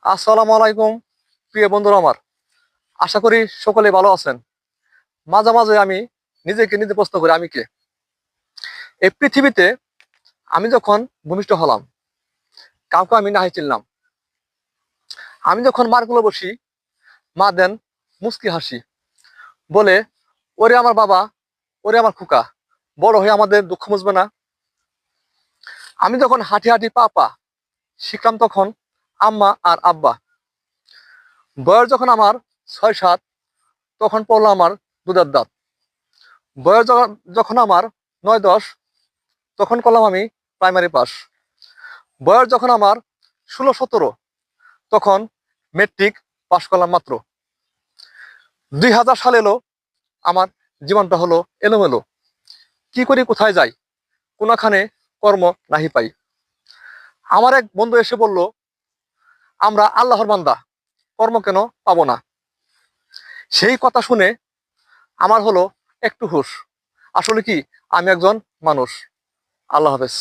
আসসালামু আলাইকুম প্রিয় বন্ধুরা আমার, আশা করি সকলে ভালো আছেন। মাঝে মাঝে আমি নিজেকে নিজে প্রশ্ন করি আমি কে। এই পৃথিবীতে আমি যখন ভূমিষ্ঠ হলাম, কাউকে আমি নাহি চিনলাম। আমি যখন মার কোলে বসি, মা দেন মুস্কি হাসি, বলে, ওরে আমার বাবা, ওরে আমার খোকা, বড় হয়ে আমাদের দুঃখ মুছবে না। আমি যখন হাঁটি হাঁটি পা পা শিখলাম, তখন আম্মা আর আব্বা। বয়স যখন আমার 6-7, তখন পড়লো আমার দুধের দাঁত। বয়স যখন আমার 9-10, তখন করলাম আমি প্রাইমারি পাস। বয়স যখন আমার 16-17, তখন মেট্রিক পাস করলাম মাত্র। 2000 সাল এলো, আমার জীবনটা হলো এলোমেলো। কি করি, কোথায় যাই, কোনখানে কর্ম নাহি পাই। আমার এক বন্ধু এসে বলল, আমরা আল্লাহর বান্দা, কর্ম কেন পাবো না। সেই কথা শুনে আমার হলো একটু হুঁশ। আসলে কি, আমি একজন মানুষ। আল্লাহ হাফেজ।